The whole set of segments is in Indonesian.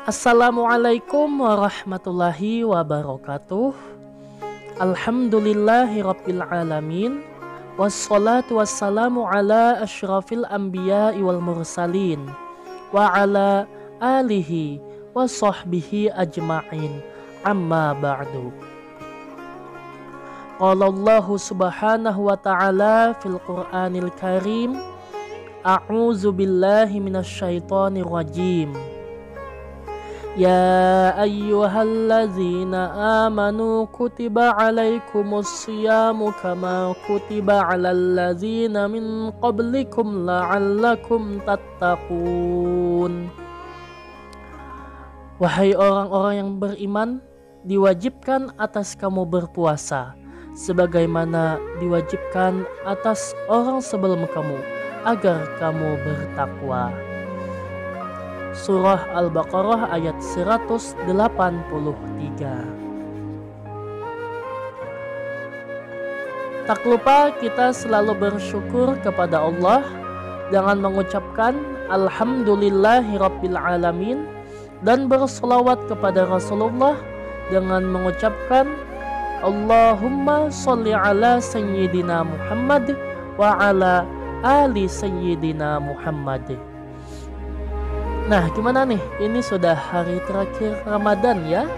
Assalamualaikum warahmatullahi wabarakatuh. Alhamdulillahirabbil alamin. Wassalatu wassalamu ala asyrafil anbiya'i wal mursalin wa ala alihi wa sahbihi ajma'in. Amma ba'du. Qala Allah subhanahu wa ta'ala fil Qur'anil Karim. A'udzu billahi minasyaitonir rajim. Ya ayyuhalladzina amanu kutiba alaikumus siyamu kama kutiba alal ladzina min qablikum la'allakum tattaqun. Wahai orang-orang yang beriman, diwajibkan atas kamu berpuasa sebagaimana diwajibkan atas orang sebelum kamu agar kamu bertakwa. Surah Al-Baqarah ayat 183. Tak lupa kita selalu bersyukur kepada Allah dengan mengucapkan Alhamdulillahirabbil alamin dan berselawat kepada Rasulullah dengan mengucapkan Allahumma sholli ala sayyidina Muhammad wa ala ali sayyidina Muhammad. Nah, gimana nih? Ini sudah hari terakhir Ramadan ya.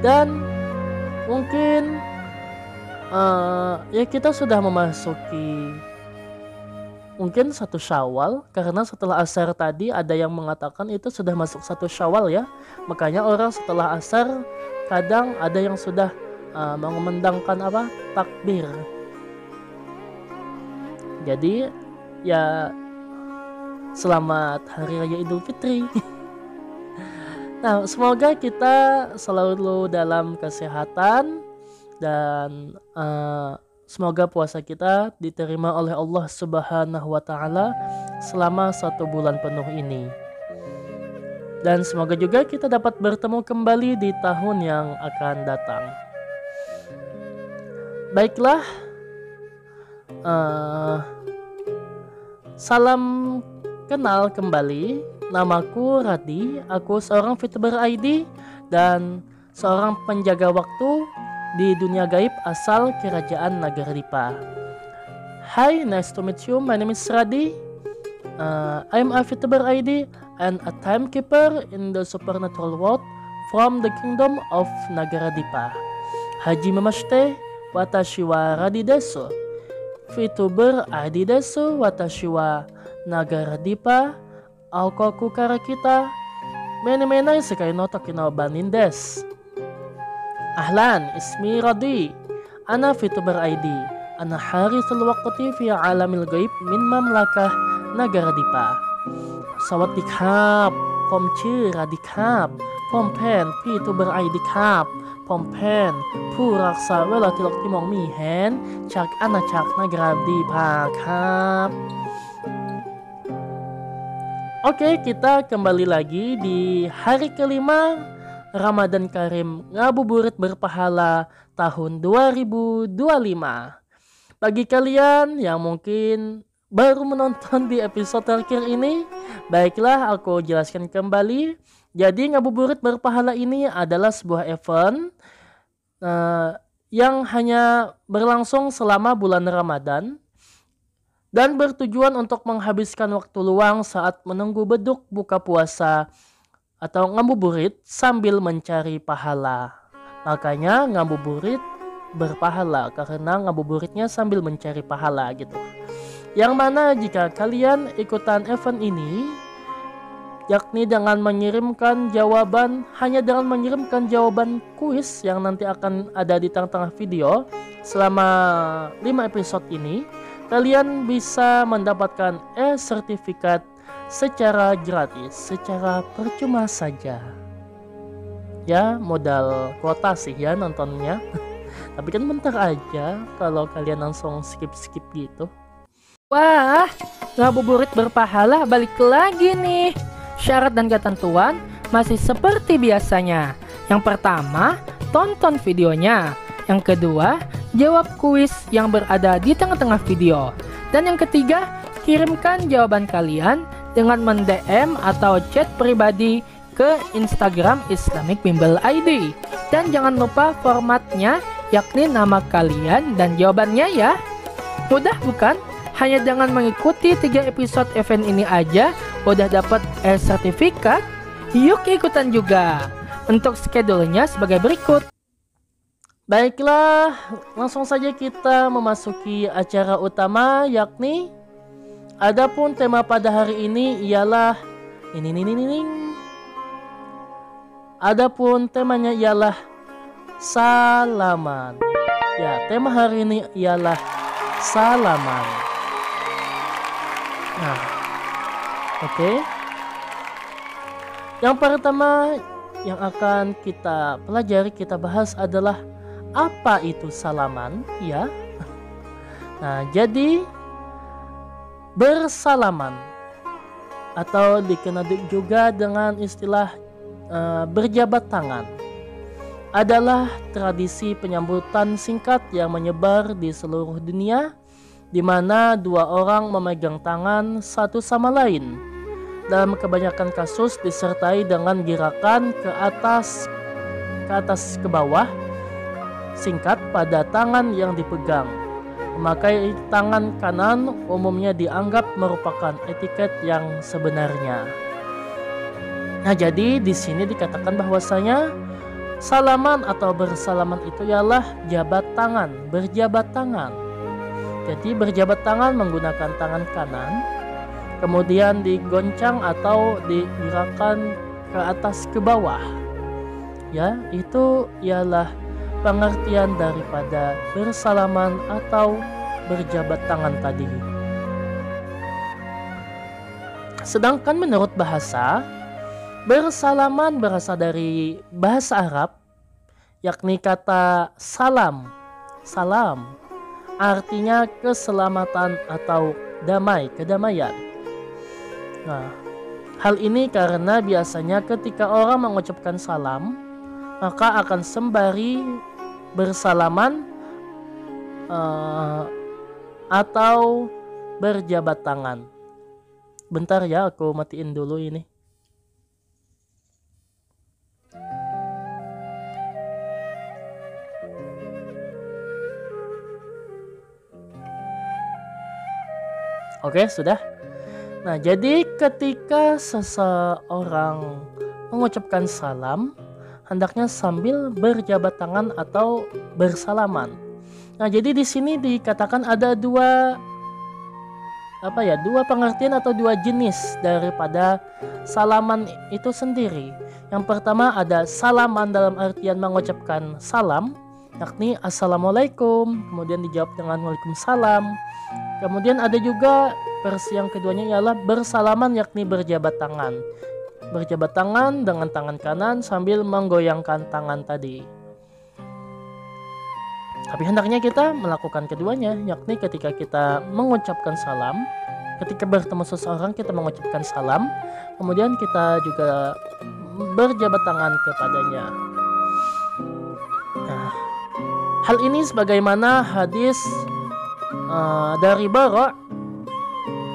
Dan mungkin ya kita sudah memasuki mungkin 1 Syawal, karena setelah asar tadi ada yang mengatakan itu sudah masuk 1 Syawal ya. Makanya orang setelah asar kadang ada yang sudah mengumandangkan takbir. Jadi ya selamat Hari Raya Idul Fitri. Nah, semoga kita selalu dalam kesehatan dan semoga puasa kita diterima oleh Allah Subhanahu wa Ta'ala selama 1 bulan penuh ini. Dan semoga juga kita dapat bertemu kembali di tahun yang akan datang. Baiklah, salam kenal kembali, namaku Radi, aku seorang VTuber ID dan seorang penjaga waktu di dunia gaib asal kerajaan Nagara Dipa. Hi, nice to meet you, my name is Radi. I'm a VTuber ID and a timekeeper in the supernatural world from the kingdom of Nagara Dipa. Haji Mamashite, watashi wa Radi desu. VTuber ID desu, watashi wa Nagara Dipa, Aokoku kara kita, mene-mene sekai no toki no banin desu. Ahlan, ismi Radi, ana VTuber ID, ana harithul waqti fi alamil gaib min mamlakah Nagara Dipa. Sawadee krap,ผมชื่อ Radi ครับผมเป็น VTuber ID ครับผมเป็นผู้รักษาเวลาที่โลกที่มองมีเห็นจากอาณาจักรNagara Dipa ครับ Oke, kita kembali lagi di hari kelima Ramadan Karim Ngabuburit Berpahala tahun 2025. Bagi kalian yang mungkin baru menonton di episode terakhir ini, baiklah aku jelaskan kembali. Jadi Ngabuburit Berpahala ini adalah sebuah event yang hanya berlangsung selama bulan Ramadan dan bertujuan untuk menghabiskan waktu luang saat menunggu beduk buka puasa atau ngabuburit sambil mencari pahala. Makanya ngabuburit berpahala, karena ngabuburitnya sambil mencari pahala gitu. Yang mana jika kalian ikutan event ini, yakni dengan mengirimkan jawaban, hanya dengan mengirimkan jawaban kuis yang nanti akan ada di tengah-tengah video selama 5 episode ini, kalian bisa mendapatkan sertifikat secara gratis, secara percuma saja. Ya, modal kuota sih ya nontonnya. Tapi kan bentar aja kalau kalian langsung skip-skip gitu. Wah, ngabuburit berpahala balik lagi nih. Syarat dan ketentuan masih seperti biasanya. Yang pertama, tonton videonya. Yang kedua, jawab kuis yang berada di tengah-tengah video. Dan yang ketiga, kirimkan jawaban kalian dengan mend-DM atau chat pribadi ke Instagram Islamic Bimbel ID. Dan jangan lupa formatnya, yakni nama kalian dan jawabannya ya. Mudah bukan? Hanya dengan mengikuti 3 episode event ini aja udah dapat sertifikat. Yuk ikutan juga. Untuk schedule-nya sebagai berikut. Baiklah, langsung saja kita memasuki acara utama, yakni adapun tema pada hari ini ialah adapun temanya ialah salaman. Ya, tema hari ini ialah salaman. Nah, oke. Yang pertama yang akan kita pelajari, kita bahas adalah apa itu salaman, ya. Nah, jadi bersalaman atau dikenal juga dengan istilah berjabat tangan adalah tradisi penyambutan singkat yang menyebar di seluruh dunia, di mana dua orang memegang tangan satu sama lain. Dalam kebanyakan kasus disertai dengan gerakan ke atas ke bawah singkat pada tangan yang dipegang. Memakai tangan kanan umumnya dianggap merupakan etiket yang sebenarnya. Nah, jadi di sini dikatakan bahwasanya salaman atau bersalaman itu ialah jabat tangan, berjabat tangan. Jadi berjabat tangan menggunakan tangan kanan, kemudian digoncang atau digerakkan ke atas ke bawah. Ya, itu ialah pengertian daripada bersalaman atau berjabat tangan tadi. Sedangkan menurut bahasa, bersalaman berasal dari bahasa Arab, yakni kata salam. Salam artinya keselamatan atau damai, kedamaian. Nah, hal ini karena biasanya ketika orang mengucapkan salam, maka akan sembari bersalaman atau berjabat tangan. Bentar ya, aku matiin dulu ini. Oke, sudah. Nah, jadi ketika seseorang mengucapkan salam, hendaknya sambil berjabat tangan atau bersalaman. Nah, jadi di sini dikatakan ada dua pengertian atau dua jenis daripada salaman itu sendiri. Yang pertama ada salaman dalam artian mengucapkan salam, yakni assalamualaikum, kemudian dijawab dengan waalaikumsalam. Kemudian ada juga versi yang keduanya ialah bersalaman, yakni berjabat tangan. Berjabat tangan dengan tangan kanan sambil menggoyangkan tangan tadi. Tapi hendaknya kita melakukan keduanya, yakni ketika kita mengucapkan salam, ketika bertemu seseorang kita mengucapkan salam, kemudian kita juga berjabat tangan kepadanya. Nah, hal ini sebagaimana hadis dari Bara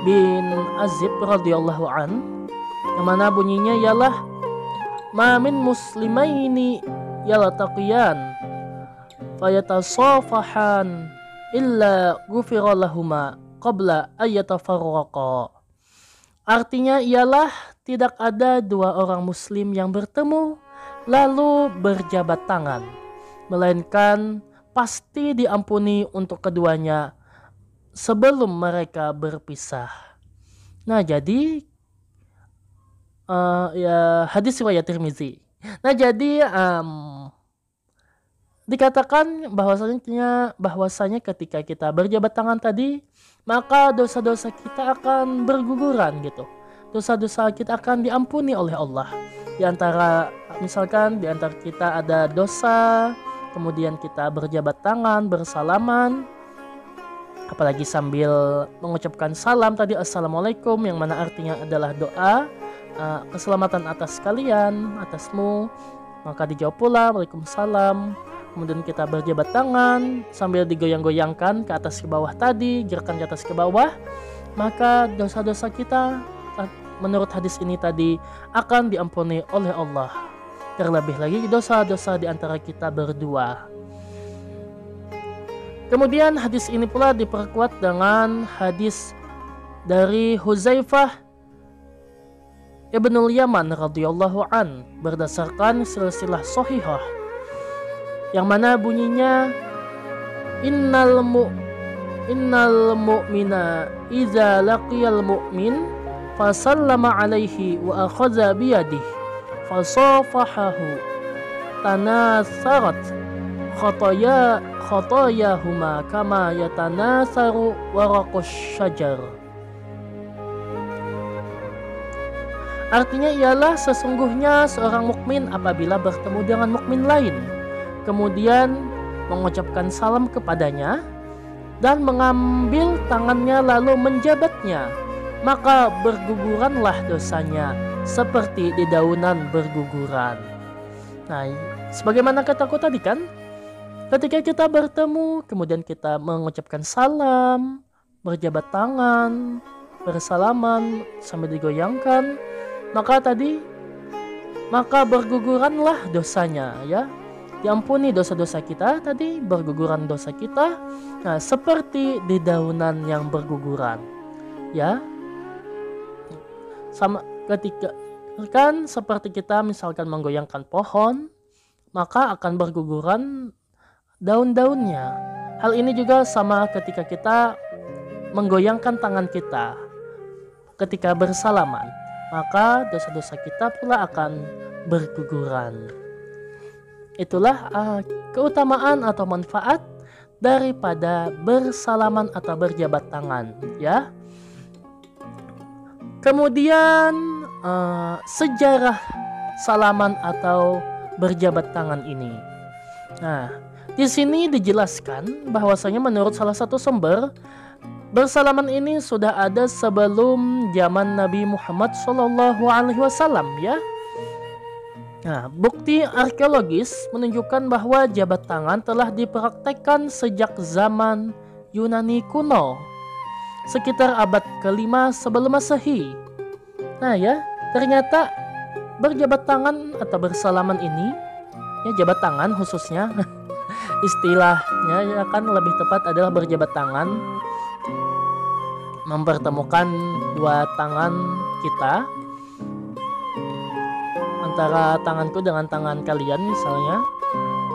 bin Azib radhiyallahu an, yang mana bunyinya ialah ma min muslimaini yaltaqiyan fayatasafahan illa ghufira lahuma qabla ayyatafarraqa. Artinya ialah tidak ada dua orang muslim yang bertemu lalu berjabat tangan, melainkan pasti diampuni untuk keduanya sebelum mereka berpisah. Nah, jadi ya hadis riwayat Tirmizi. Nah, jadi dikatakan bahwasanya ketika kita berjabat tangan tadi, maka dosa-dosa kita akan berguguran gitu. Dosa-dosa kita akan diampuni oleh Allah. Misalkan di antara kita ada dosa, kemudian kita berjabat tangan, bersalaman, apalagi sambil mengucapkan salam tadi assalamualaikum, yang mana artinya adalah doa keselamatan atas kalian, atasmu, maka dijawab pula waalaikumsalam. Kemudian kita berjabat tangan sambil digoyang-goyangkan ke atas ke bawah tadi, gerakan ke atas ke bawah, maka dosa-dosa kita menurut hadis ini tadi akan diampuni oleh Allah. Terlebih lagi dosa-dosa di antara kita berdua. Kemudian hadis ini pula diperkuat dengan hadis dari Huzaifah Ibnul Yaman radhiyallahu an berdasarkan silsilah sahihah yang mana bunyinya innal mu'mina idza laqiyal mu'min fasallama alaihi wa akhadha biyadihi fasafahahu tanasarat khatayahuma kama yatanasaru waraqus syajar. Artinya ialah sesungguhnya seorang mukmin apabila bertemu dengan mukmin lain kemudian mengucapkan salam kepadanya dan mengambil tangannya lalu menjabatnya, maka berguguranlah dosanya seperti dedaunan berguguran. Nah, sebagaimana kataku tadi kan, ketika kita bertemu kemudian kita mengucapkan salam, berjabat tangan, bersalaman sambil digoyangkan, maka berguguranlah dosanya, ya. Diampuni dosa-dosa kita tadi, berguguran dosa kita. Nah, seperti dedaunan yang berguguran, ya. Sama ketika kan seperti kita misalkan menggoyangkan pohon, maka akan berguguran daun-daunnya. Hal ini juga sama ketika kita menggoyangkan tangan kita ketika bersalaman, maka dosa-dosa kita pula akan berguguran. Itulah keutamaan atau manfaat daripada bersalaman atau berjabat tangan, ya. Kemudian sejarah salaman atau berjabat tangan ini. Nah, di sini dijelaskan bahwasanya menurut salah satu sumber bersalaman ini sudah ada sebelum zaman Nabi Muhammad SAW, ya. Nah, bukti arkeologis menunjukkan bahwa jabat tangan telah dipraktekkan sejak zaman Yunani kuno, sekitar abad ke-5 sebelum Masehi. Nah, ya, ternyata berjabat tangan atau bersalaman ini, ya, jabat tangan khususnya, istilahnya ya kan lebih tepat adalah berjabat tangan, mempertemukan dua tangan kita, antara tanganku dengan tangan kalian misalnya.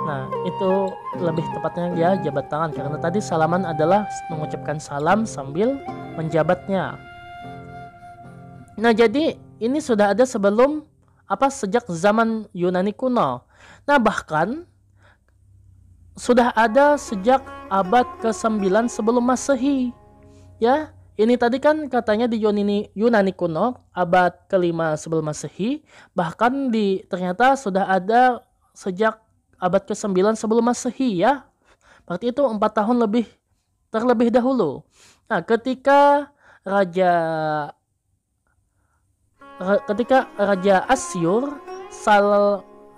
Nah, itu lebih tepatnya ya jabat tangan, karena tadi salaman adalah mengucapkan salam sambil menjabatnya. Nah, jadi ini sudah ada sebelum sejak zaman Yunani kuno. Nah, bahkan sudah ada sejak abad ke-9 sebelum Masehi. Ya, ini tadi kan katanya di Yunani kuno abad ke-5 sebelum Masehi, bahkan ternyata sudah ada sejak abad ke-9 sebelum Masehi, ya. Berarti itu 4 tahun terlebih dahulu. Nah, ketika Raja Asyur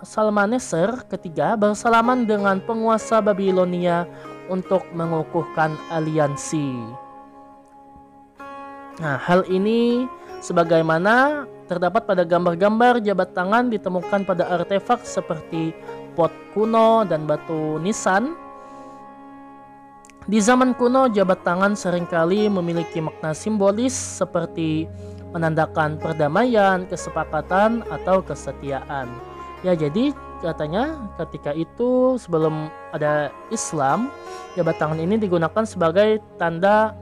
Salmaneser ketiga bersalaman dengan penguasa Babilonia untuk mengukuhkan aliansi. Nah, hal ini sebagaimana terdapat pada gambar-gambar jabat tangan ditemukan pada artefak seperti pot kuno dan batu nisan. Di zaman kuno, jabat tangan seringkali memiliki makna simbolis seperti menandakan perdamaian, kesepakatan, atau kesetiaan. Ya, jadi katanya ketika itu sebelum ada Islam, jabat tangan ini digunakan sebagai tanda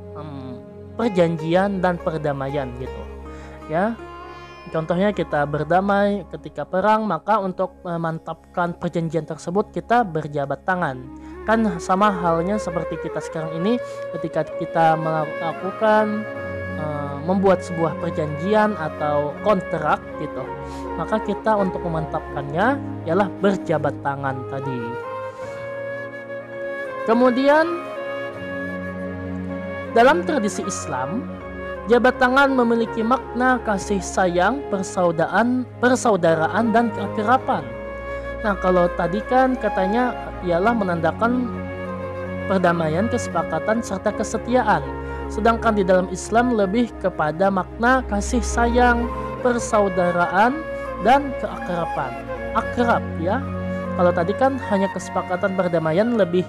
perjanjian dan perdamaian gitu, ya. Contohnya kita berdamai ketika perang, maka untuk memantapkan perjanjian tersebut kita berjabat tangan. Kan sama halnya seperti kita sekarang ini ketika kita melakukan membuat sebuah perjanjian atau kontrak gitu, maka kita untuk memantapkannya ialah berjabat tangan tadi. Kemudian dalam tradisi Islam, jabat tangan memiliki makna kasih sayang, persaudaraan, dan keakraban. Nah, kalau tadi kan katanya ialah menandakan perdamaian, kesepakatan, serta kesetiaan. Sedangkan di dalam Islam lebih kepada makna kasih sayang, persaudaraan, dan keakraban. Akrab ya. Kalau tadi kan hanya kesepakatan perdamaian, lebih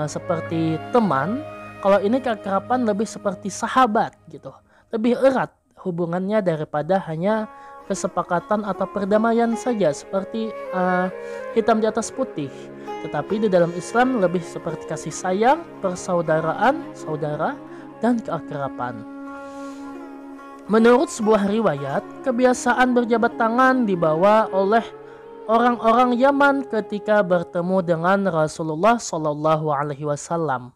seperti teman. Kalau ini keakraban lebih seperti sahabat gitu. Lebih erat hubungannya daripada hanya kesepakatan atau perdamaian saja seperti hitam di atas putih. Tetapi di dalam Islam lebih seperti kasih sayang, persaudaraan, saudara, dan keakraban. Menurut sebuah riwayat, kebiasaan berjabat tangan dibawa oleh orang-orang Yaman ketika bertemu dengan Rasulullah Shallallahu Alaihi Wasallam.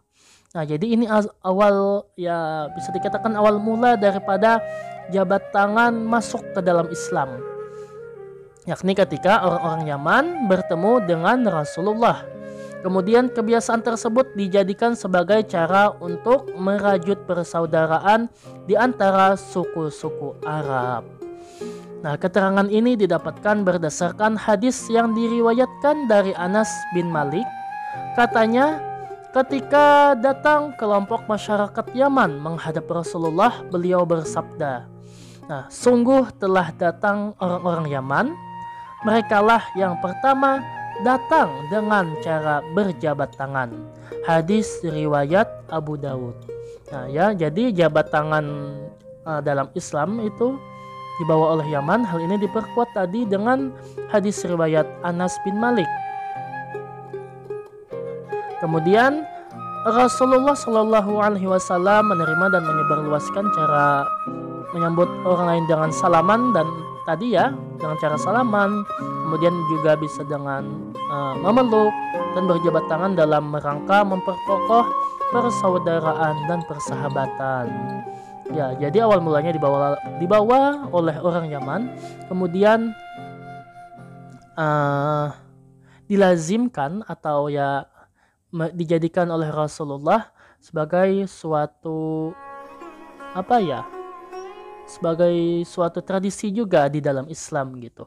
Nah, jadi ini awal, ya bisa dikatakan awal mula daripada jabat tangan masuk ke dalam Islam. Yakni ketika orang-orang Yaman bertemu dengan Rasulullah. Kemudian kebiasaan tersebut dijadikan sebagai cara untuk merajut persaudaraan di antara suku-suku Arab. Nah, keterangan ini didapatkan berdasarkan hadis yang diriwayatkan dari Anas bin Malik. Katanya, ketika datang kelompok masyarakat Yaman menghadap Rasulullah, beliau bersabda, "Nah, sungguh telah datang orang-orang Yaman. Merekalah yang pertama datang dengan cara berjabat tangan." Hadis riwayat Abu Dawud. Nah ya, jadi jabat tangan dalam Islam itu dibawa oleh Yaman. Hal ini diperkuat tadi dengan hadis riwayat Anas bin Malik. Kemudian Rasulullah Shallallahu Alaihi Wasallam menerima dan menyebarluaskan cara menyambut orang lain dengan salaman, dan tadi ya dengan cara salaman, kemudian juga bisa dengan memeluk dan berjabat tangan dalam rangka memperkokoh persaudaraan dan persahabatan. Ya, jadi awal mulanya dibawa oleh orang Yaman, kemudian dilazimkan atau ya dijadikan oleh Rasulullah sebagai suatu sebagai suatu tradisi juga di dalam Islam gitu.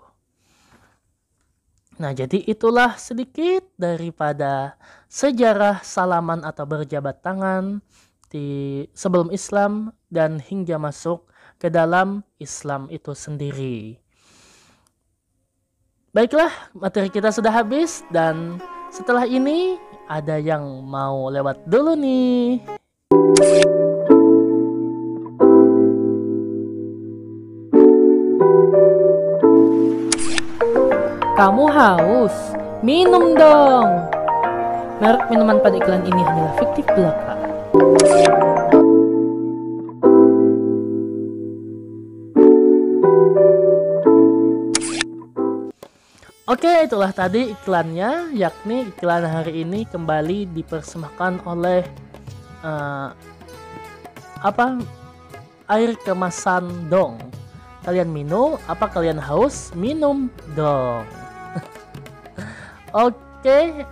Nah, jadi itulah sedikit daripada sejarah salaman atau berjabat tangan di sebelum Islam dan hingga masuk ke dalam Islam itu sendiri. Baiklah, materi kita sudah habis dan setelah ini ada yang mau lewat dulu nih. Kamu haus? Minum dong. Merek minuman pada iklan ini hanyalah fiktif belaka. Oke, itulah tadi iklannya, yakni iklan hari ini kembali dipersembahkan oleh air kemasan dong. Kalian minum, apa kalian haus? Minum dong. Oke.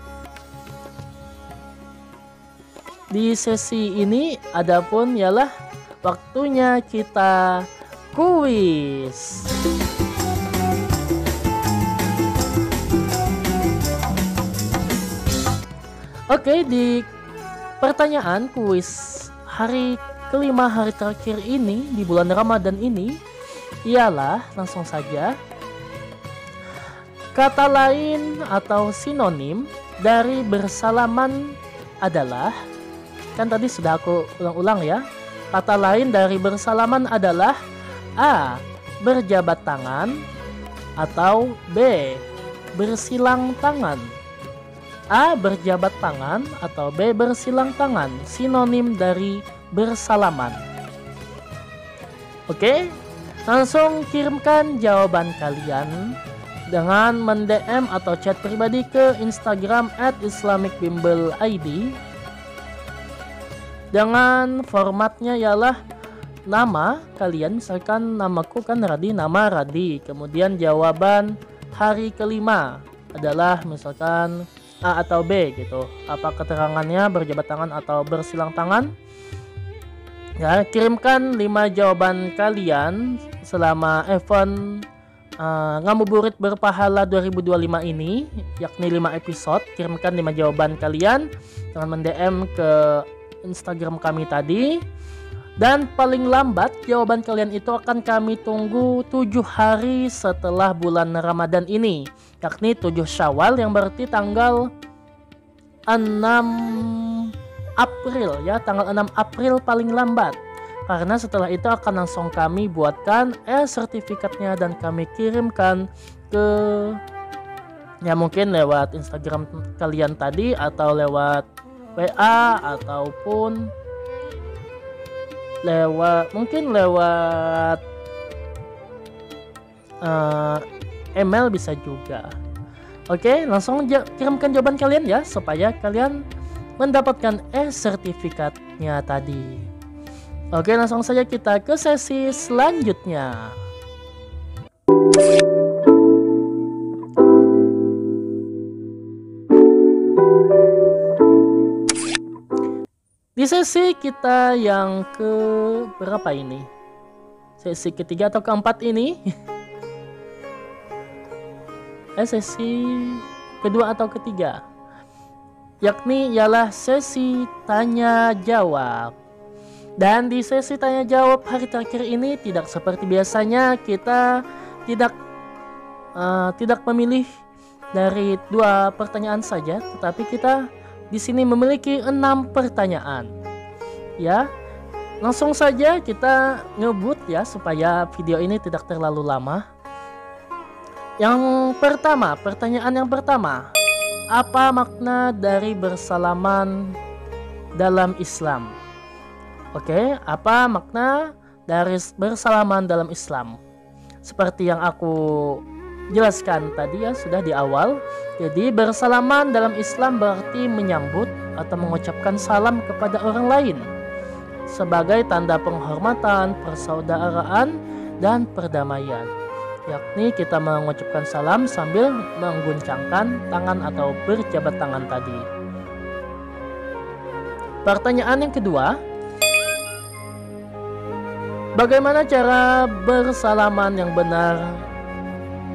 Di sesi ini adapun ialah waktunya kita kuis. Oke, di pertanyaan kuis hari kelima, hari terakhir ini di bulan Ramadan ini ialah, langsung saja, kata lain atau sinonim dari bersalaman adalah, kan tadi sudah aku ulang-ulang ya. Kata lain dari bersalaman adalah A. Berjabat tangan, atau B. Bersilang tangan. A. Berjabat tangan atau B. Bersilang tangan, sinonim dari bersalaman. Oke, langsung kirimkan jawaban kalian dengan mend-DM atau chat pribadi ke Instagram @islamicbimbleid. Dengan formatnya ialah nama kalian, misalkan namaku kan Radi, nama Radi. Kemudian jawaban hari kelima adalah misalkan A atau B gitu. Apa keterangannya, berjabat tangan atau bersilang tangan? Ya, kirimkan 5 jawaban kalian selama event Ngabuburit Berpahala 2025 ini, yakni 5 episode. Kirimkan 5 jawaban kalian dengan mend-DM ke Instagram kami tadi. Dan paling lambat jawaban kalian itu akan kami tunggu 7 hari setelah bulan Ramadan ini, yakni 7 Syawal yang berarti tanggal 6 April ya, tanggal 6 April paling lambat. Karena setelah itu akan langsung kami buatkan sertifikatnya dan kami kirimkan ke ya mungkin lewat Instagram kalian tadi atau lewat WA ataupun lewat email bisa juga. Oke, langsung kirimkan jawaban kalian ya supaya kalian mendapatkan sertifikatnya tadi. Oke, langsung saja kita ke sesi selanjutnya. Di sesi kita yang ke berapa ini? Sesi ketiga atau keempat ini? Sesi kedua atau ketiga? Yakni ialah sesi tanya jawab. Dan di sesi tanya jawab hari terakhir ini tidak seperti biasanya, kita tidak memilih dari 2 pertanyaan saja, tetapi kita di sini memiliki 6 pertanyaan. Ya, langsung saja kita ngebut ya supaya video ini tidak terlalu lama. Yang pertama, pertanyaan yang pertama, apa makna dari bersalaman dalam Islam? Oke, apa makna dari bersalaman dalam Islam? Seperti yang aku jelaskan tadi ya, sudah di awal. Jadi bersalaman dalam Islam berarti menyambut atau mengucapkan salam kepada orang lain sebagai tanda penghormatan, persaudaraan, dan perdamaian. Yakni kita mengucapkan salam sambil mengguncangkan tangan atau berjabat tangan tadi. Pertanyaan yang kedua, bagaimana cara bersalaman yang benar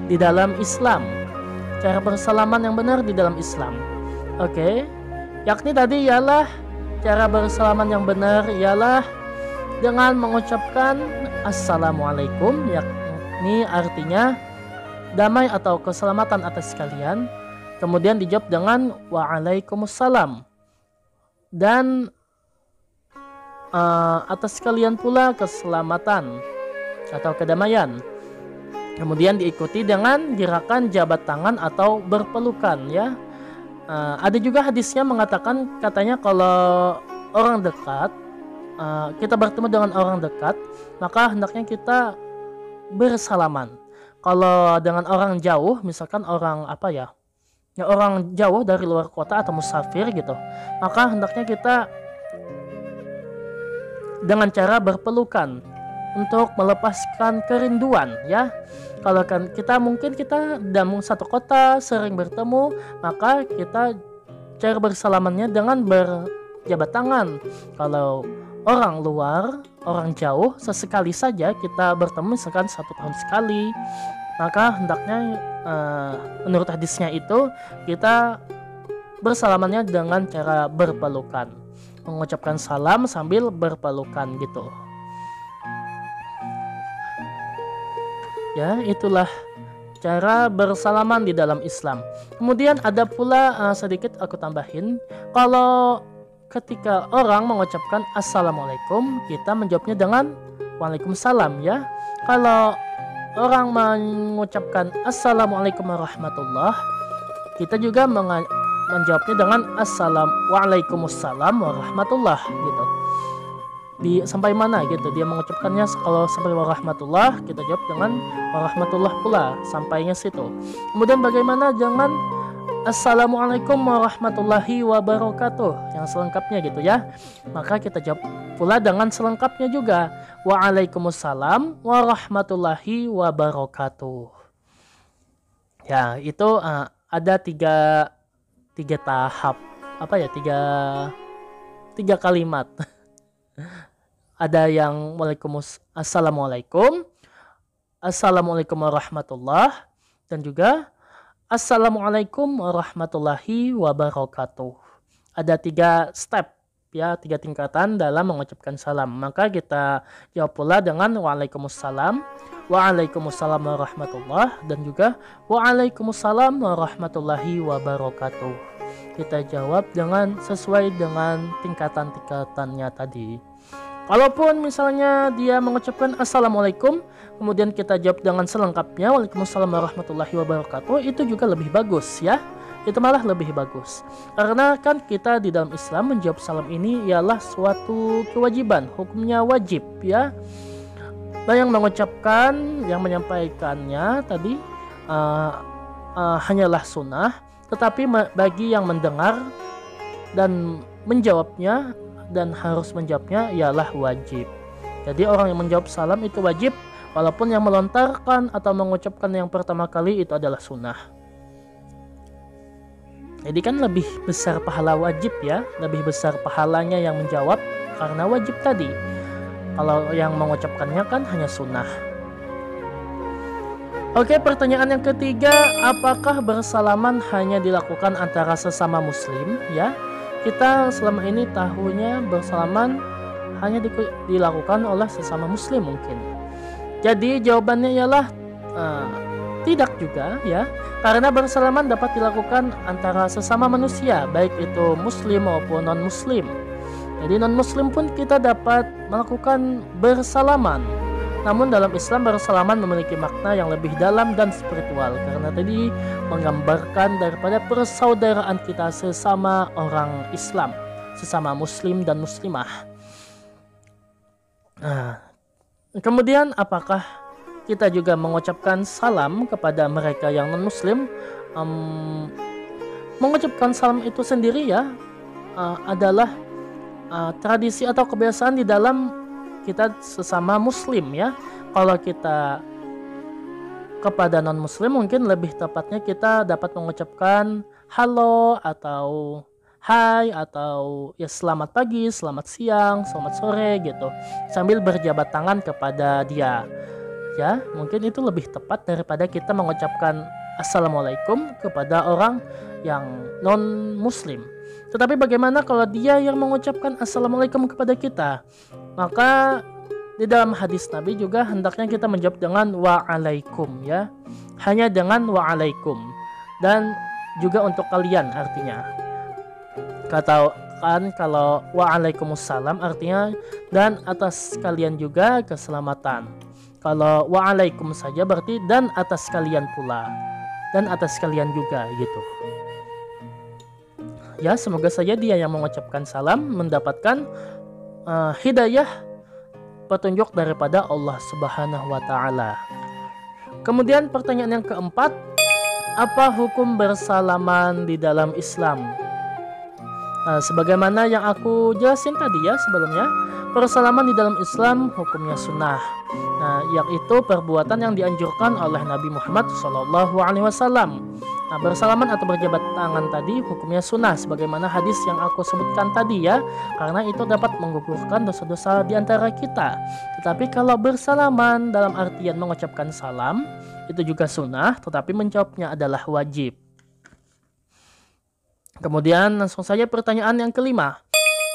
di dalam Islam? Cara bersalaman yang benar di dalam Islam. Oke, yakni tadi ialah cara bersalaman yang benar ialah dengan mengucapkan Assalamualaikum, yakni artinya damai atau keselamatan atas kalian. Kemudian dijawab dengan Waalaikumsalam, dan atas kalian pula keselamatan atau kedamaian. Kemudian diikuti dengan gerakan jabat tangan atau berpelukan ya. Ada juga hadisnya mengatakan, katanya kalau orang dekat, kita bertemu dengan orang dekat, maka hendaknya kita bersalaman. Kalau dengan orang jauh, misalkan orang orang jauh dari luar kota atau musafir gitu, maka hendaknya kita dengan cara berpelukan untuk melepaskan kerinduan ya. Kalau kan kita dalam satu kota sering bertemu, maka kita cara bersalamannya dengan berjabat tangan. Kalau orang luar, orang jauh, sesekali saja kita bertemu, misalkan 1 tahun sekali, maka hendaknya menurut hadisnya itu kita bersalamannya dengan cara berpelukan, mengucapkan salam sambil berpelukan gitu. Ya, itulah cara bersalaman di dalam Islam. Kemudian ada pula sedikit aku tambahin, kalau ketika orang mengucapkan Assalamualaikum, kita menjawabnya dengan Waalaikumsalam ya. Kalau orang mengucapkan Assalamualaikum warahmatullah, kita juga menjawabnya dengan Waalaikumsalam warahmatullah gitu. Sampai mana gitu dia mengucapkannya, kalau sampai warahmatullah kita jawab dengan warahmatullah pula sampainya situ. Kemudian bagaimana dengan Assalamualaikum warahmatullahi wabarakatuh yang selengkapnya gitu ya, maka kita jawab pula dengan selengkapnya juga Waalaikumsalam warahmatullahi wabarakatuh. Ya, itu ada tiga tahap tiga kalimat. Ada yang Assalamualaikum, Assalamualaikum warahmatullah, dan juga Assalamualaikum warahmatullahi wabarakatuh. Ada 3 step ya, 3 tingkatan dalam mengucapkan salam. Maka kita jawab pula dengan Waalaikumsalam, Waalaikumsalam warahmatullah, dan juga Waalaikumsalam warahmatullahi wabarakatuh. Kita jawab dengan sesuai dengan tingkatan-tingkatannya tadi. Kalaupun misalnya dia mengucapkan Assalamualaikum, kemudian kita jawab dengan selengkapnya Waalaikumsalam warahmatullahi wabarakatuh, itu juga lebih bagus ya. Itu malah lebih bagus. Karena kan kita di dalam Islam menjawab salam ini ialah suatu kewajiban, hukumnya wajib ya. Dan yang mengucapkan, yang menyampaikannya tadi hanyalah sunnah, tetapi bagi yang mendengar dan menjawabnya dan harus menjawabnya ialah wajib. Jadi orang yang menjawab salam itu wajib, walaupun yang melontarkan atau mengucapkan yang pertama kali itu adalah sunnah. Jadi kan lebih besar pahala wajib ya, lebih besar pahalanya yang menjawab karena wajib tadi. Kalau yang mengucapkannya kan hanya sunnah. Oke, pertanyaan yang ketiga, apakah bersalaman hanya dilakukan antara sesama muslim ya? Kita selama ini tahunya bersalaman hanya dilakukan oleh sesama muslim mungkin. Jadi jawabannya ialah tidak juga ya, karena bersalaman dapat dilakukan antara sesama manusia, baik itu muslim maupun non muslim. Jadi non muslim pun kita dapat melakukan bersalaman. Namun dalam Islam bersalaman memiliki makna yang lebih dalam dan spiritual, karena tadi menggambarkan daripada persaudaraan kita sesama orang Islam, sesama muslim dan muslimah. Nah, kemudian apakah kita juga mengucapkan salam kepada mereka yang non muslim? Mengucapkan salam itu sendiri ya adalah tradisi atau kebiasaan di dalam kita sesama muslim ya. Kalau kita kepada non muslim mungkin lebih tepatnya kita dapat mengucapkan halo atau hai atau ya selamat pagi, selamat siang, selamat sore gitu, sambil berjabat tangan kepada dia ya. Mungkin itu lebih tepat daripada kita mengucapkan assalamualaikum kepada orang yang non muslim. Tetapi bagaimana kalau dia yang mengucapkan assalamualaikum kepada kita? Maka di dalam hadis Nabi juga hendaknya kita menjawab dengan waalaikum ya. Hanya dengan waalaikum. Dan juga untuk kalian artinya. Katakan kalau waalaikumsalam artinya dan atas kalian juga keselamatan. Kalau waalaikum saja berarti dan atas kalian pula. Dan atas kalian juga gitu. Ya, semoga saja dia yang mengucapkan salam mendapatkan hidayah petunjuk daripada Allah Subhanahu wa taala. Kemudian pertanyaan yang keempat, apa hukum bersalaman di dalam Islam? Sebagaimana yang aku jelasin tadi ya sebelumnya, bersalaman di dalam Islam hukumnya sunnah. Yaitu perbuatan yang dianjurkan oleh Nabi Muhammad SAW. Bersalaman atau berjabat tangan tadi hukumnya sunnah, sebagaimana hadis yang aku sebutkan tadi ya, karena itu dapat menggugurkan dosa-dosa di antara kita. Tetapi kalau bersalaman dalam artian mengucapkan salam, itu juga sunnah, tetapi menjawabnya adalah wajib. Kemudian langsung saja pertanyaan yang kelima,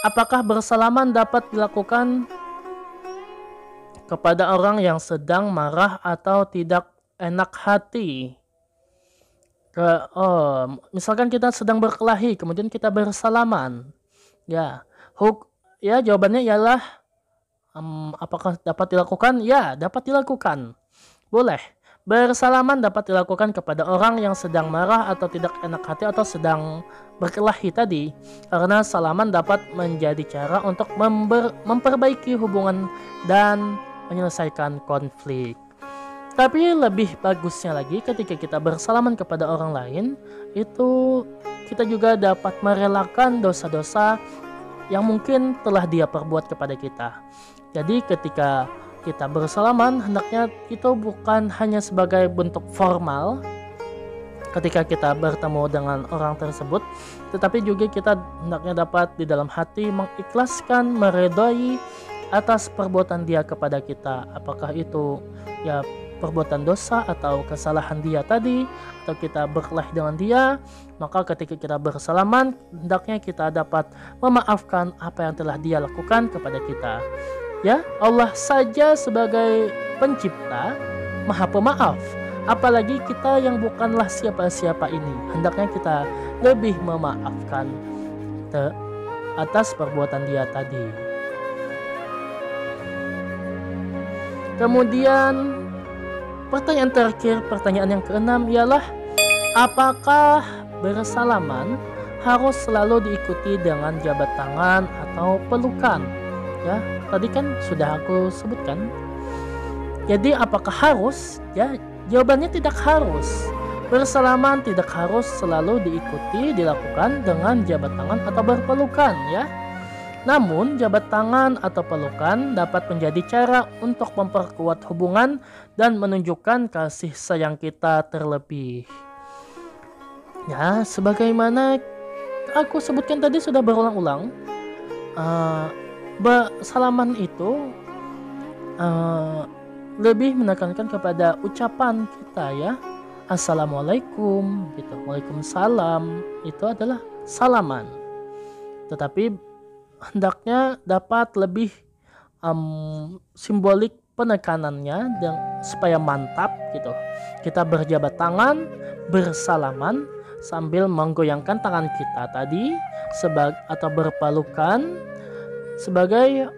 apakah bersalaman dapat dilakukan kepada orang yang sedang marah atau tidak enak hati? Misalkan kita sedang berkelahi, kemudian kita bersalaman. Ya, jawabannya ialah apakah dapat dilakukan? Ya, dapat dilakukan. Boleh. Bersalaman dapat dilakukan kepada orang yang sedang marah atau tidak enak hati atau sedang berkelahi tadi, karena salaman dapat menjadi cara untuk memperbaiki hubungan dan menyelesaikan konflik. Tapi lebih bagusnya lagi ketika kita bersalaman kepada orang lain, itu kita juga dapat merelakan dosa-dosa yang mungkin telah dia perbuat kepada kita. Jadi ketika kita bersalaman, hendaknya itu bukan hanya sebagai bentuk formal ketika kita bertemu dengan orang tersebut, tetapi juga kita hendaknya dapat di dalam hati mengikhlaskan, meredai atas perbuatan dia kepada kita. Apakah itu ya perbuatan dosa atau kesalahan dia tadi, atau kita berkelahi dengan dia, maka ketika kita bersalaman, hendaknya kita dapat memaafkan apa yang telah dia lakukan kepada kita. Ya, Allah saja sebagai pencipta, Maha Pemaaf. Apalagi kita yang bukanlah siapa-siapa ini, hendaknya kita lebih memaafkan atas perbuatan dia tadi. Kemudian pertanyaan terakhir, pertanyaan yang keenam ialah, apakah bersalaman harus selalu diikuti dengan jabat tangan atau pelukan? Ya, tadi kan sudah aku sebutkan. Jadi apakah harus? Ya, jawabannya tidak harus. Bersalaman tidak harus selalu diikuti dilakukan dengan jabat tangan atau berpelukan, ya. Namun, jabat tangan atau pelukan dapat menjadi cara untuk memperkuat hubungan dan menunjukkan kasih sayang kita terlebih. Ya, sebagaimana aku sebutkan tadi sudah berulang-ulang, bersalaman itu lebih menekankan kepada ucapan kita, ya. Assalamualaikum, gitu. Waalaikumsalam, itu adalah salaman. Tetapi hendaknya dapat lebih simbolik penekanannya dan supaya mantap gitu. Kita berjabat tangan, bersalaman sambil menggoyangkan tangan kita tadi atau berpelukan sebagai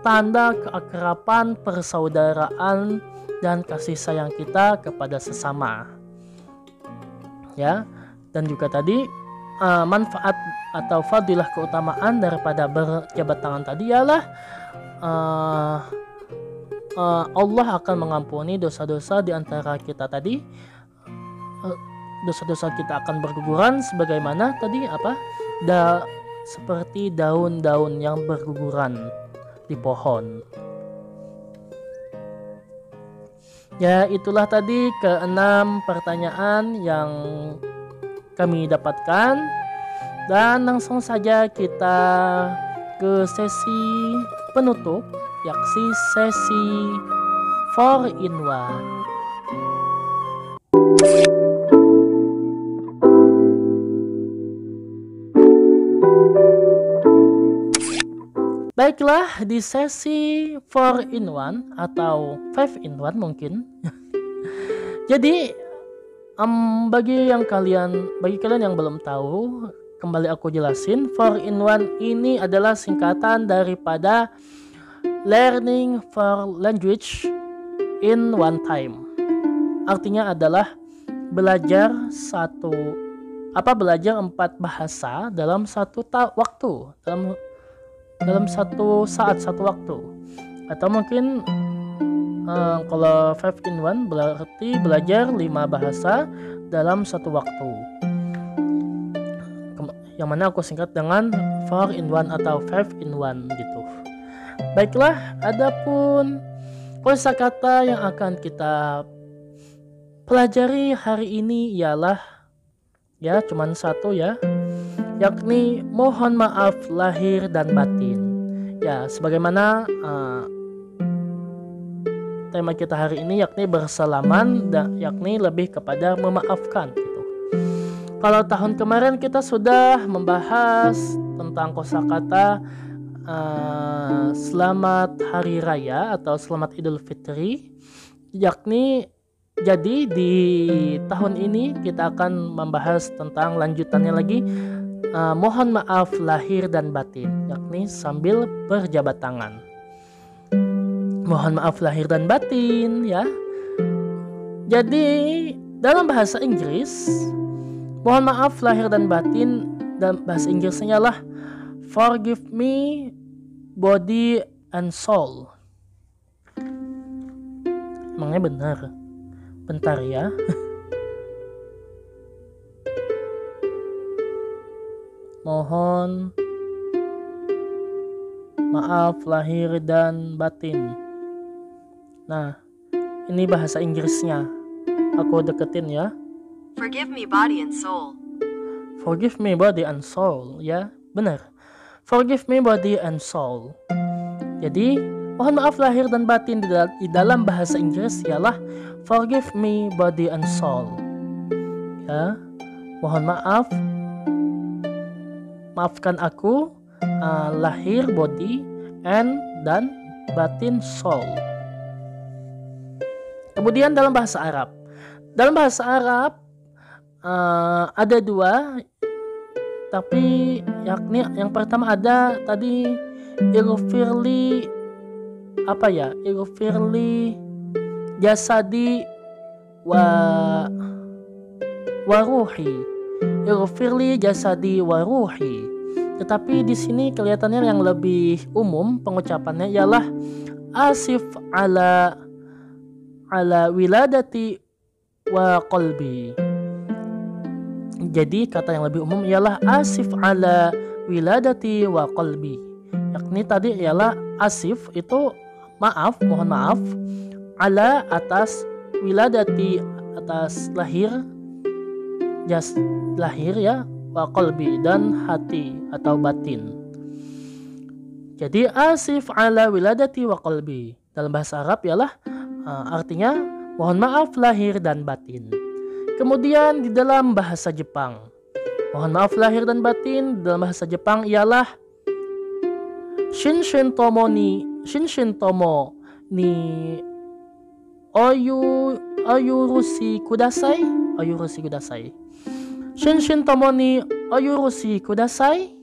tanda keakraban, persaudaraan dan kasih sayang kita kepada sesama. Ya, dan juga tadi manfaat atau fadilah keutamaan daripada berjabat tangan tadi ialah Allah akan mengampuni dosa-dosa di antara kita tadi. Dosa-dosa kita akan berguguran sebagaimana tadi seperti daun-daun yang berguguran di pohon. Ya, itulah tadi keenam pertanyaan yang kami dapatkan, dan langsung saja kita ke sesi penutup, yakni sesi 4-in-1. Baiklah, di sesi 4-in-1 atau 5-in-1 mungkin. Jadi bagi kalian yang belum tahu, kembali aku jelasin, 4-in-1 ini adalah singkatan daripada Learning 4 Language in One Time. Artinya adalah belajar 4 bahasa dalam satu waktu, dalam satu saat, satu waktu. Atau mungkin kalau 5-in-1 berarti belajar 5 bahasa dalam satu waktu, yang mana aku singkat dengan 4-in-1 atau 5-in-1 gitu. Baiklah, adapun kosakata yang akan kita pelajari hari ini ialah cuman satu, yakni mohon maaf lahir dan batin. Ya, sebagaimana tema kita hari ini yakni bersalaman, yakni lebih kepada memaafkan gitu. Kalau tahun kemarin kita sudah membahas tentang kosakata selamat hari raya atau selamat Idul Fitri, yakni jadi di tahun ini kita akan membahas tentang lanjutannya lagi, mohon maaf lahir dan batin, yakni sambil berjabat tangan. Mohon maaf lahir dan batin, ya. Jadi dalam bahasa Inggris, mohon maaf lahir dan batin dalam bahasa Inggrisnya adalah forgive me body and soul. Emangnya benar? Bentar ya. Mohon maaf lahir dan batin. Nah, ini bahasa Inggrisnya. Aku deketin ya. Forgive me body and soul. Forgive me body and soul, ya, benar. Forgive me body and soul. Jadi, Mohon maaf lahir dan batin di dalam bahasa Inggris ialah forgive me body and soul. Ya, mohon maaf, maafkan aku lahir body dan batin soul. Kemudian dalam bahasa Arab. Dalam bahasa Arab ada dua, tapi yakni yang pertama ada tadi ighfirli ighfirli jasadi wa ruhi. Ighfirli jasadi wa ruhi. Tetapi di sini kelihatannya yang lebih umum pengucapannya ialah asif ala wiladati wa qalbi. Jadi kata yang lebih umum ialah asif ala wiladati wa qalbi. Yakni tadi ialah asif itu maaf, mohon maaf, ala atas wiladati atas lahir ya, wa qalbi dan hati atau batin. Jadi asif ala wiladati wa qalbi dalam bahasa Arab ialah artinya mohon maaf lahir dan batin. Kemudian di dalam bahasa Jepang, mohon maaf lahir dan batin dalam bahasa Jepang ialah shinshin tomo ni oyurushi kudasai. Shinshin tomo ni oyurushi kudasai.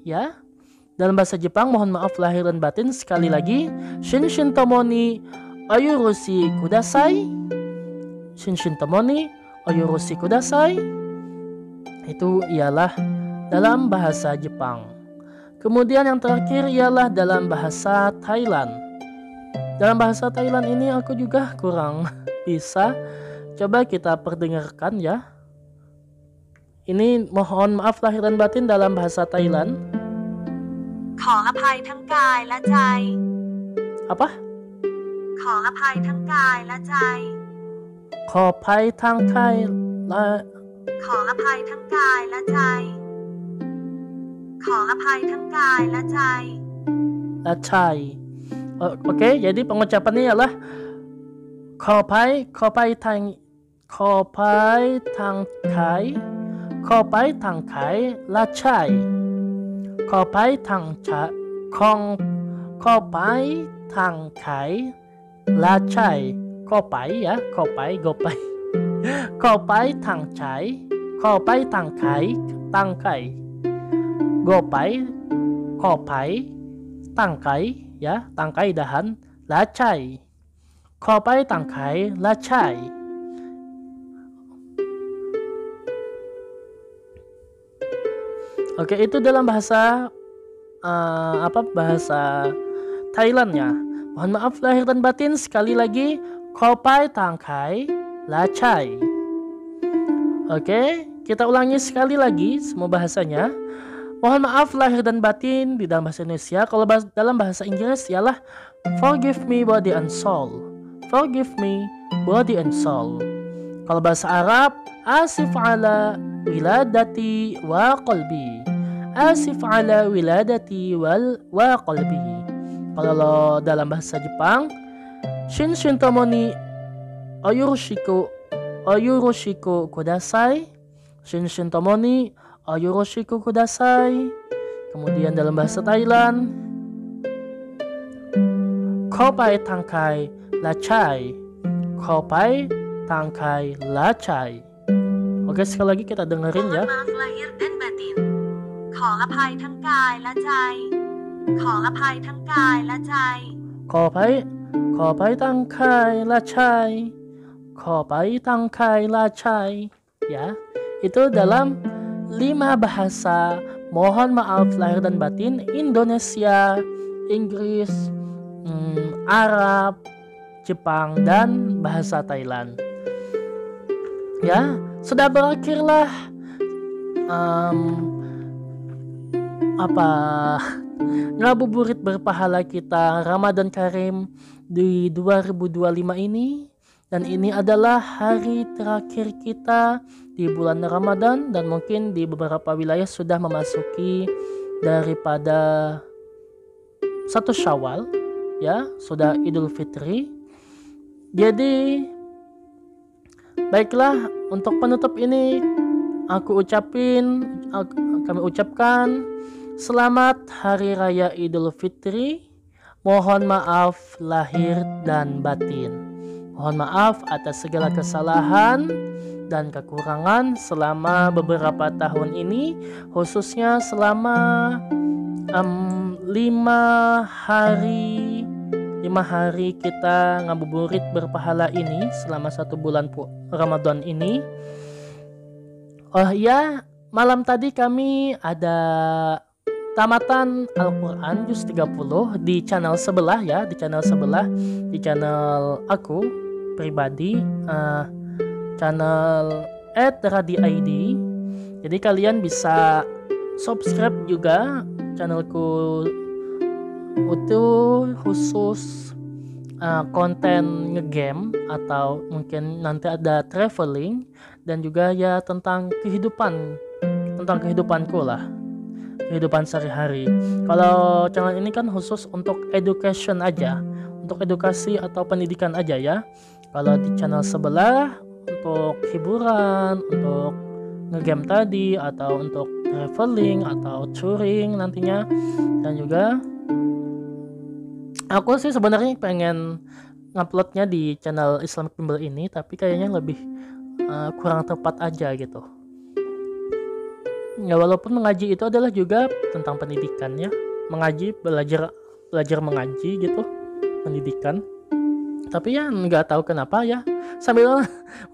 Ya, dalam bahasa Jepang mohon maaf lahir dan batin sekali lagi shinshin tomo ni oyurushi kudasai. Shinshin tomo ni oyurushi kudasai. Itu ialah dalam bahasa Jepang. Kemudian yang terakhir ialah dalam bahasa Thailand. Dalam bahasa Thailand ini aku juga kurang bisa. Coba kita perdengarkan ya. Ini mohon maaf lahir dan batin dalam bahasa Thailand. ขออภัยทั้งกายและใจ Apa? ขออภัยทั้งกายและใจ ขอภัยทางไทยและ ขออภัยทั้งกายและใจ ขออภัยทั้งกายและใจ Chai. Oke, jadi pengucapannya ialahขอภัยทางไทยและใช่ขอภัยทางไทยและใช่ขอภัยya, ขอภัย go ไปขอภัยทางไทยขอภัยทางไทยตั้งไข่ go ไปขอภัยตั้งไข่ ya, ตั้งไข่dahan และใช่ขอภัยตั้งไข่และใช่ Oke, itu dalam bahasa bahasa Thailand ya. Mohon maaf lahir dan batin sekali lagi. Kopai tangkai lacai. Oke, kita ulangi sekali lagi semua bahasanya. Mohon maaf lahir dan batin di dalam bahasa Indonesia. Kalau dalam bahasa Inggris ialah forgive me body and soul. Forgive me body and soul. Kalau bahasa Arab asif ala wiladati wa qalbi. Asif ala wiladati wa qalbi. Kalau dalam bahasa Jepang shinshin tomo ni oyuroshiku kudasai. Shinshin tomo ni oyuroshiku kudasai. Kemudian dalam bahasa Thailand kopai tangkai lacai. Kopai tangkai lacai. Oke, sekali lagi kita dengerin ya. Mohon maaf lahir dan batin. ขออภัยทั้งกายและใจ ขออภัยทั้งกายและใจ ขอภัยทั้งกายและใจ ขอภัยทั้งกายและใจ ya, itu dalam 5 bahasa mohon maaf lahir dan batin Indonesia, Inggris, Arab, Jepang, dan bahasa Thailand. Ya, sudah berakhirlah ngabuburit berpahala kita Ramadan Karim di 2025 ini. Dan ini adalah hari terakhir kita di bulan Ramadan, dan mungkin di beberapa wilayah sudah memasuki daripada 1 Syawal ya, sudah Idul Fitri. Jadi baiklah, untuk penutup ini kami ucapkan selamat Hari Raya Idul Fitri. Mohon maaf lahir dan batin. Mohon maaf atas segala kesalahan dan kekurangan selama beberapa tahun ini, khususnya selama 5 hari kita ngabuburit berpahala ini selama 1 bulan Ramadan ini. Oh ya, malam tadi kami ada tamatan Al-Quran Juz 30 di channel sebelah ya, di channel aku pribadi, channel @radi_id. Jadi kalian bisa subscribe juga channelku, itu khusus konten ngegame atau mungkin nanti ada traveling dan juga ya tentang kehidupanku lah, kehidupan sehari-hari. Kalau channel ini kan khusus untuk education aja, untuk edukasi atau pendidikan aja ya. Kalau di channel sebelah untuk hiburan, untuk ngegame tadi, atau untuk traveling atau touring nantinya. Dan juga aku sih sebenarnya pengen nguploadnya di channel Islamic Bimbel ini, tapi kayaknya lebih kurang tepat aja gitu. Ya walaupun mengaji itu adalah juga tentang pendidikan ya, mengaji, belajar mengaji gitu, pendidikan. Tapi ya nggak tahu kenapa ya, sambil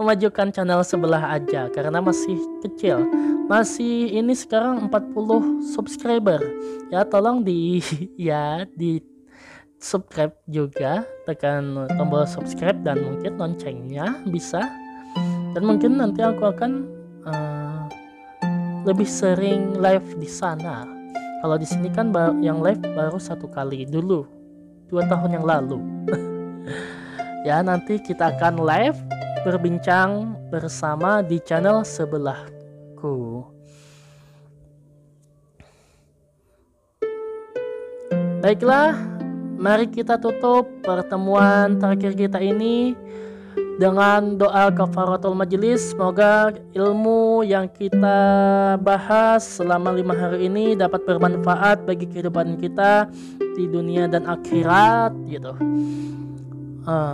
memajukan channel sebelah aja karena masih kecil. Masih ini sekarang 40 subscriber. Ya tolong di subscribe juga, tekan tombol subscribe dan mungkin loncengnya bisa. Dan mungkin nanti aku akan lebih sering live di sana. Kalau di sini kan yang live baru 1 kali dulu, 2 tahun yang lalu. Ya nanti kita akan live berbincang bersama di channel sebelahku. Baiklah, mari kita tutup pertemuan terakhir kita ini dengan doa kafaratul majelis. Semoga ilmu yang kita bahas selama 5 hari ini dapat bermanfaat bagi kehidupan kita di dunia dan akhirat gitu.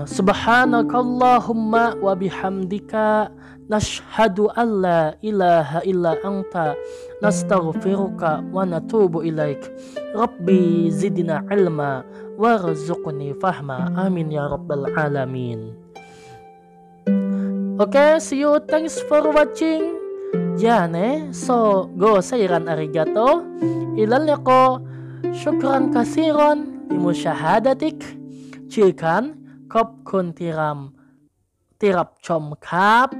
Subhanakallahumma wa bihamdika nashhadu an la ilaha illa anta nastaghfiruka wa natubu ilaik. Rabbi zidna ilma warzuqni fahma. Amin ya rabbal alamin. Okay, see you. Thanks for watching. Jane, so go sayran arigato. Ilal liqa. Syukran kasiron limusyahadatik. Cikan kop kun tirap com kap.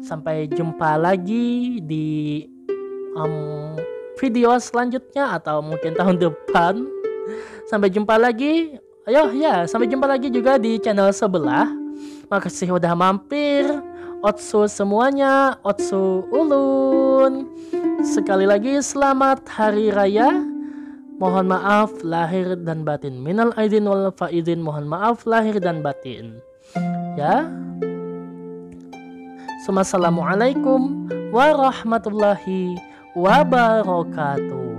Sampai jumpa lagi di video selanjutnya atau mungkin tahun depan. Sampai jumpa lagi. Sampai jumpa lagi juga di channel sebelah. Makasih udah mampir. Otsu semuanya, Otsu ulun. Sekali lagi selamat hari raya. Mohon maaf lahir dan batin. Minal aidin wal faizin, mohon maaf lahir dan batin. Ya. Assalamualaikum warahmatullahi wabarakatuh.